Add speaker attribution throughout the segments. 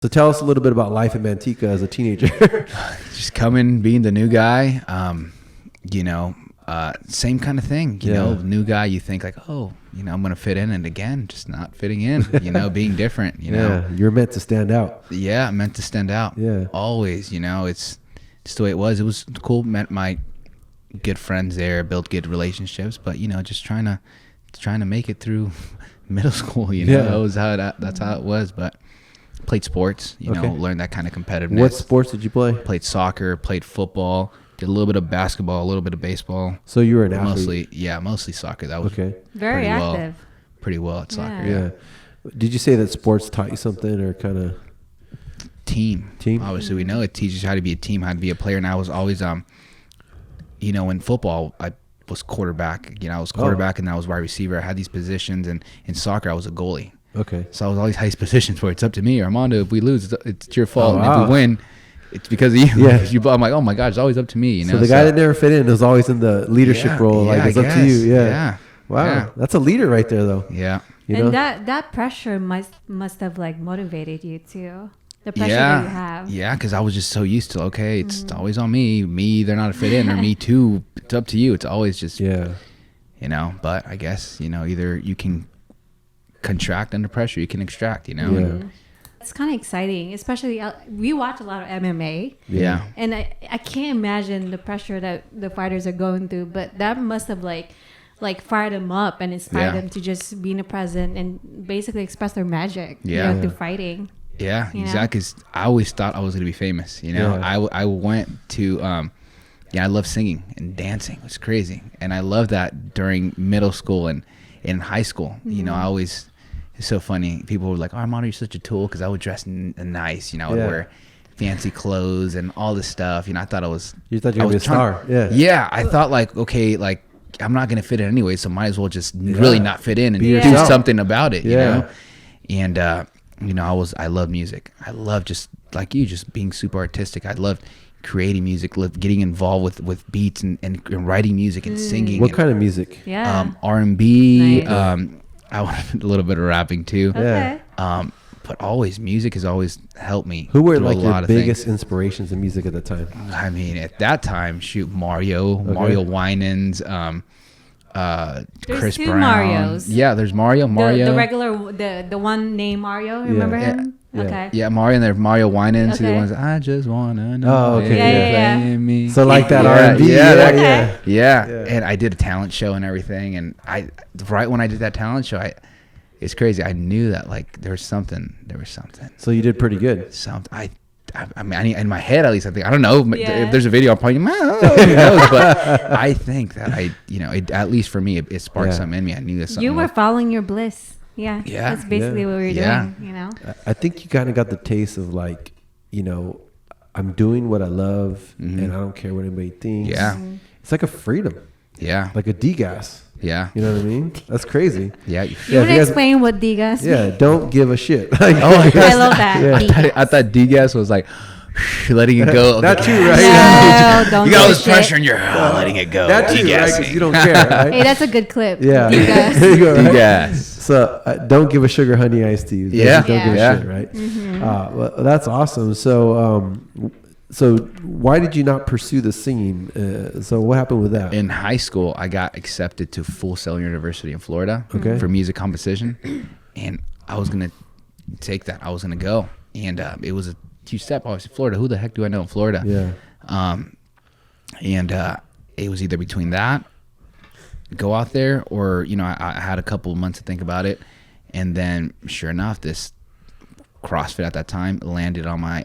Speaker 1: So tell us a little bit about life in Manteca as a teenager.
Speaker 2: Just being the new guy, same kind of thing, you know, new guy, you think like, oh, I'm going to fit in, and again, just not fitting in, being different,
Speaker 1: Yeah, you're meant to stand out.
Speaker 2: Yeah, meant to stand out.
Speaker 1: Yeah. Always,
Speaker 2: it's just the way it was. It was cool, met my good friends there, built good relationships, but, just trying to make it through middle school, that's how it was, but played sports, learned that kind of competitiveness.
Speaker 1: What sports did you play?
Speaker 2: Played soccer, played football, did a little bit of basketball, a little bit of baseball.
Speaker 1: So you were an athlete?
Speaker 2: Mostly soccer. That was
Speaker 3: very active.
Speaker 2: Pretty well at soccer.
Speaker 1: Yeah. Did you say that sports taught you something, or kind of
Speaker 2: team? Obviously, we know it teaches you how to be a team, how to be a player. And I was always, in football, I was quarterback. I was quarterback, and I was wide receiver. I had these positions, and in soccer, I was a goalie.
Speaker 1: Okay.
Speaker 2: So I was always high positions where it's up to me, Armando. If we lose, it's your fault.
Speaker 1: Oh,
Speaker 2: and if we win, it's because of you.
Speaker 1: Yeah.
Speaker 2: I'm like, oh my gosh, it's always up to me.
Speaker 1: So the guy that never fit in was always in the leadership role. Like, it's up to you. Yeah. Wow. Yeah. That's a leader right there, though.
Speaker 2: Yeah.
Speaker 3: And that pressure must have like motivated you too. The pressure that you have. Yeah,
Speaker 2: because I was just so used to, it's always on me. Me, they're not a fit in, or me too. It's up to you. It's always just, but I guess, either you can contract under pressure, you can extract,
Speaker 3: It's kind of exciting, especially we watch a lot of MMA.
Speaker 2: Yeah.
Speaker 3: And I can't imagine the pressure that the fighters are going through, but that must have like fired them up and inspired them to just be in the present and basically express their magic through fighting.
Speaker 2: Yeah, exactly. 'Cause I always thought I was going to be famous, I went to I love singing and dancing. It was crazy. And I loved that during middle school and in high school. I always, it's so funny. People were like, oh, Armando, you're such a tool, because I would dress nice. I would wear fancy clothes and all this stuff. I thought I was...
Speaker 1: You thought you were a star.
Speaker 2: Yeah, I thought I'm not going to fit in anyway, so might as well just really not fit in and do something about it, And, I love music. I love just like you, just being super artistic. I loved creating music, getting involved with beats and writing music and singing.
Speaker 1: What kind of music?
Speaker 2: R&B.
Speaker 3: Nice.
Speaker 2: I want a little bit of rapping too.
Speaker 3: Okay.
Speaker 2: But always, music has always helped me.
Speaker 1: Who were like your biggest inspirations in music at the time?
Speaker 2: I mean, at that time, Mario Winans, Chris Brown.
Speaker 3: Marios.
Speaker 2: Yeah, there's Mario.
Speaker 3: The regular, the one named Mario. Remember him?
Speaker 1: Yeah.
Speaker 3: Okay.
Speaker 2: Yeah, Mario, and there's Mario Winans. Okay. The ones I just wanna know.
Speaker 1: Oh, okay.
Speaker 3: Yeah.
Speaker 2: Me.
Speaker 1: So like that R&B.
Speaker 2: Yeah. And I did a talent show and everything. And right when I did that talent show, it's crazy. I knew that there was something.
Speaker 1: So you did pretty good.
Speaker 2: I mean, in my head at least, I think, I don't know if there's a video, I'm probably, who knows? But I think that at least for me, it sparked something in me. I knew this.
Speaker 3: You were following your bliss. Yeah. That's basically what we were doing,
Speaker 1: I think you kind of got the taste of I'm doing what I love, and I don't care what anybody thinks.
Speaker 2: Yeah.
Speaker 1: It's like a freedom.
Speaker 2: Yeah.
Speaker 1: Like a degas.
Speaker 2: Yeah.
Speaker 1: You know what I mean? That's crazy.
Speaker 2: Yeah.
Speaker 3: You want to explain what degas means?
Speaker 1: Yeah, don't give a shit.
Speaker 3: I love that.
Speaker 2: Yeah. I thought degas was like letting it go.
Speaker 1: That too, right?
Speaker 3: No, don't
Speaker 2: you got all this pressure and you're letting it go.
Speaker 1: That too, right? Because you don't care, right?
Speaker 3: Hey, that's a good clip.
Speaker 1: Yeah.
Speaker 3: There
Speaker 1: you go, right?
Speaker 2: Degas.
Speaker 1: So don't give a sugar honey iced tea.
Speaker 2: Yeah.
Speaker 1: Don't give a shit, right?
Speaker 3: Mm-hmm.
Speaker 1: Well, that's awesome. So why did you not pursue the singing? So what happened with that?
Speaker 2: In high school, I got accepted to Full Sail University in Florida for music composition. And I was going to take that. I was going to go. And it was a huge step. Obviously, Florida. Who the heck do I know in Florida?
Speaker 1: Yeah.
Speaker 2: And it was either between that, go out there, or, I had a couple of months to think about it. And then, sure enough, this CrossFit at that time landed on my,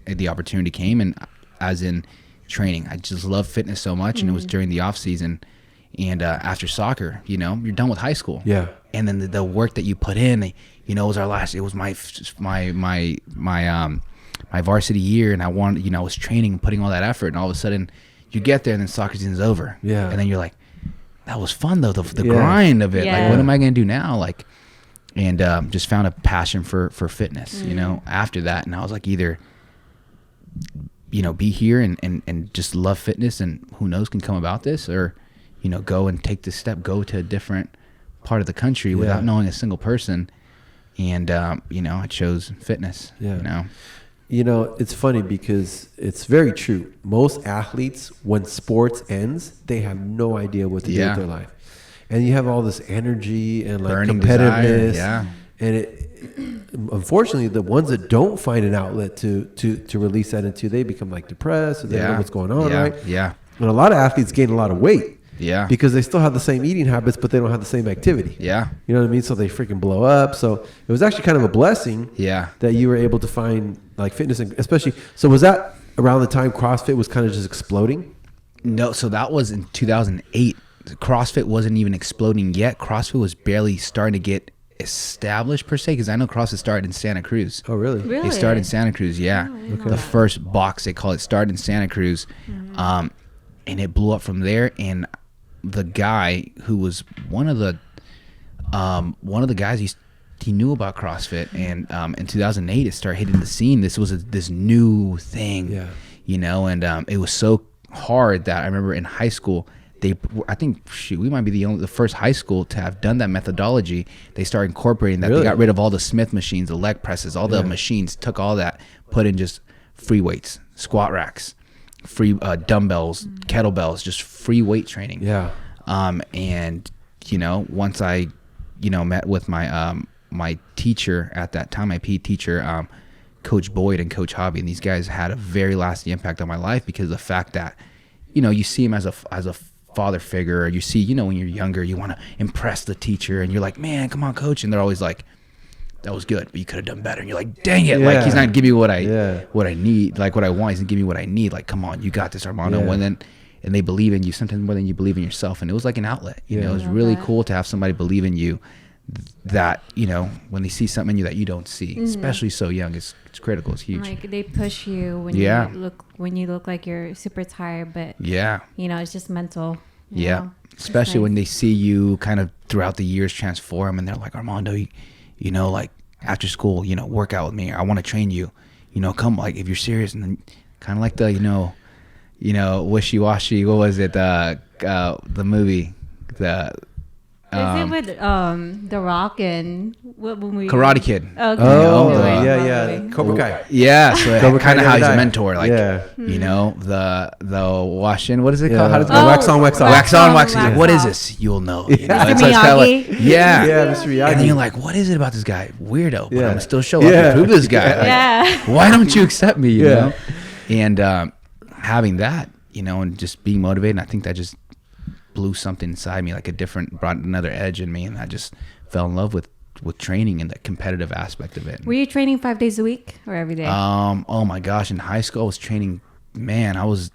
Speaker 2: the opportunity came, and as in training, I just love fitness so much, and it was during the off season, and after soccer, you're done with high school, and then the work that you put in, it was it was my varsity year, and I wanted, I was training and putting all that effort, and all of a sudden you get there and then soccer season's over, and then you're like, that was fun though, the grind of it, like what am I gonna do now, and just found a passion for fitness, after that, and I was like, either be here and just love fitness, and who knows can come about this, or go and take this step, go to a different part of the country without knowing a single person, And, I chose fitness,
Speaker 1: It's funny because it's very true. Most athletes, when sports ends, they have no idea what to do with their life. And you have all this energy and like
Speaker 2: burning
Speaker 1: competitiveness.
Speaker 2: desire,
Speaker 1: And unfortunately, the ones that don't find an outlet to release that into, they become like depressed, or they don't know what's going on, right?
Speaker 2: Yeah.
Speaker 1: And a lot of athletes gain a lot of weight.
Speaker 2: Yeah.
Speaker 1: Because they still have the same eating habits, but they don't have the same activity.
Speaker 2: Yeah.
Speaker 1: You know what I mean? So they freaking blow up. So it was actually kind of a blessing that you were able to find like fitness, and especially. So was that around the time CrossFit was kind of just exploding?
Speaker 2: No. So that was in 2008. CrossFit wasn't even exploding yet. CrossFit was barely starting to get established per se, because I know CrossFit started in Santa Cruz.
Speaker 1: Oh, really?
Speaker 2: They started in Santa Cruz, yeah. The first box, they call it, started in Santa Cruz. And it blew up from there. And the guy who was one of the guys, he knew about CrossFit, and in 2008 it started hitting the scene. This was this new thing, and it was so hard that I remember in high school, I think we might be the first high school to have done that methodology. They started incorporating that. Really? They got rid of all the Smith machines, the leg presses, all the machines, took all that, put in just free weights, squat racks, free dumbbells, kettlebells, just free weight training.
Speaker 1: Yeah.
Speaker 2: And once I met with my my teacher at that time, my PE teacher, Coach Boyd and Coach Hobby, and these guys had a very lasting impact on my life, because of the fact that you see him as a father figure, or you see, when you're younger, you want to impress the teacher, and you're like, man, come on, coach, and they're always like, that was good, but you could have done better. And you're like, dang it, like he's not giving me what I need, like what I want. He's not giving me what I need. Like, come on, you got this, Armando. And they believe in you sometimes more than you believe in yourself. And it was like an outlet. It was really cool to have somebody believe in you, that when they see something in you that you don't see, especially so young, it's critical. It's huge.
Speaker 3: Like they push you when you look like you're super tired, but it's just mental. You know?
Speaker 2: Especially when they see you kind of throughout the years transform, and they're like, Armando, like after school, work out with me. I want to train you. Come, like if you're serious. And then kind of like the Wishy Washy. What was it? The movie.
Speaker 3: Is it with The Rock and what movie?
Speaker 2: Karate Kid.
Speaker 3: Okay.
Speaker 1: Cobra Kai.
Speaker 2: Yeah, so kind of how he's a mentor, like
Speaker 1: Mm-hmm.
Speaker 2: the washing. What is it called? How does it go?
Speaker 1: Wax on, wax off.
Speaker 2: Wax on, wax off. Like, what is this? You'll know.
Speaker 3: Mr.
Speaker 2: It's kind of like,
Speaker 1: Mr. Miyagi.
Speaker 2: And then you're like, what is it about this guy? Weirdo. But I'm gonna still show up and prove this guy. Like, why don't you accept me? You know? And having that, and just being motivated, I think that just blew something inside me, like brought another edge in me, and I just fell in love with training and the competitive aspect of it.
Speaker 3: Were you training 5 days a week or every day?
Speaker 2: Oh my gosh, in high school I was training, man, I was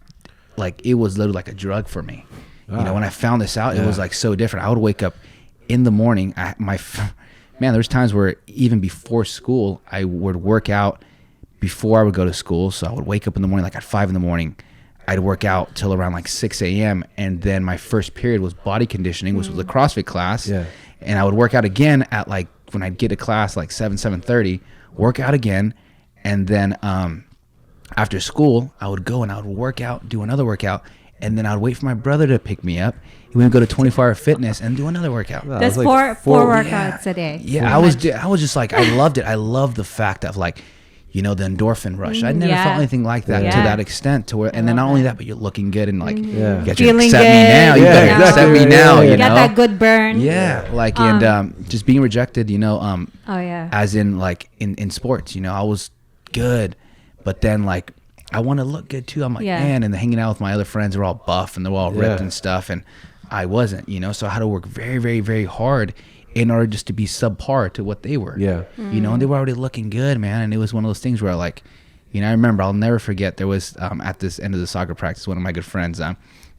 Speaker 2: like, it was literally like a drug for me. When I found this out, it was like so different. I would wake up in the morning, there's times where even before school I would work out before I would go to school. So I would wake up in the morning, like at 5 a.m. I'd work out till around like 6 a.m. And then my first period was body conditioning, which was a CrossFit class. Yeah. And I would work out again at like, when I'd get to class, like 7:30, work out again. And then after school, I would go and I would work out, do another workout. And then I'd wait for my brother to pick me up. He would go to 24-hour fitness and do another workout.
Speaker 3: Wow, that's like four workouts a day.
Speaker 2: Yeah, I was just like, I loved it. I loved the fact of like, the endorphin rush. I'd never felt anything like that to that extent. To where, and then not only that, but you're looking good and like, you got to accept me now. You got to accept me now.
Speaker 3: You got that good burn.
Speaker 2: Yeah, like and just being rejected. As in like in sports. I was good, but then like I want to look good too. I'm like, man, and hanging out with my other friends are all buff and they're all ripped and stuff, and I wasn't. So I had to work very, very, very hard in order just to be subpar to what they were. Yeah. And they were already looking good, man. And it was one of those things where like, I remember, I'll never forget, there was at this end of the soccer practice, one of my good friends,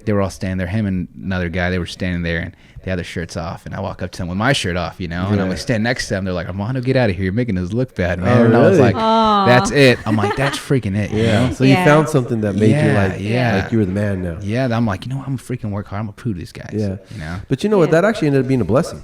Speaker 2: they were all standing there, him and another guy, they were standing there and they had their shirts off, and I walk up to them with my shirt off, and I'm like, stand next to them. They're like, Armando, get out of here. You're making us look bad, man.
Speaker 1: Oh,
Speaker 2: and
Speaker 1: really?
Speaker 2: I was like, that's it. I'm like, that's freaking it.
Speaker 1: So you found something that made you like you were the man now.
Speaker 2: Yeah. I'm like, I'm freaking work hard. I'm going to prove to these guys.
Speaker 1: Yeah. But you know what? That actually ended up being a blessing.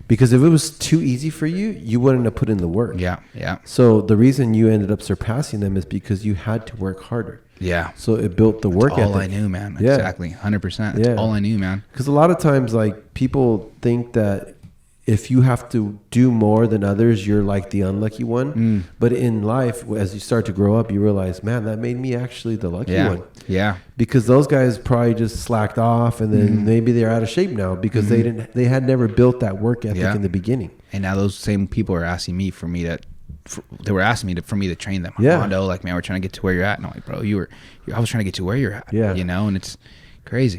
Speaker 1: Because if it was too easy for you, you wouldn't have put in the work. Yeah. So the reason you ended up surpassing them is because you had to work harder. Yeah. So it built the work ethic.
Speaker 2: All I knew, man. Exactly. 100%. That's all I knew, man.
Speaker 1: Because a lot of times, like, people think that, if you have to do more than others, you're like the unlucky one. But in life, as you start to grow up, you realize, man, that made me actually the lucky one.
Speaker 2: Yeah.
Speaker 1: Because those guys probably just slacked off, and then maybe they're out of shape now because they had never built that work ethic in the beginning.
Speaker 2: And now those same people are asking me for me to train them.
Speaker 1: Yeah.
Speaker 2: Armando, like, man, we're trying to get to where you're at. And I'm like, bro, I was trying to get to where you're at.
Speaker 1: Yeah.
Speaker 2: You know, and it's crazy.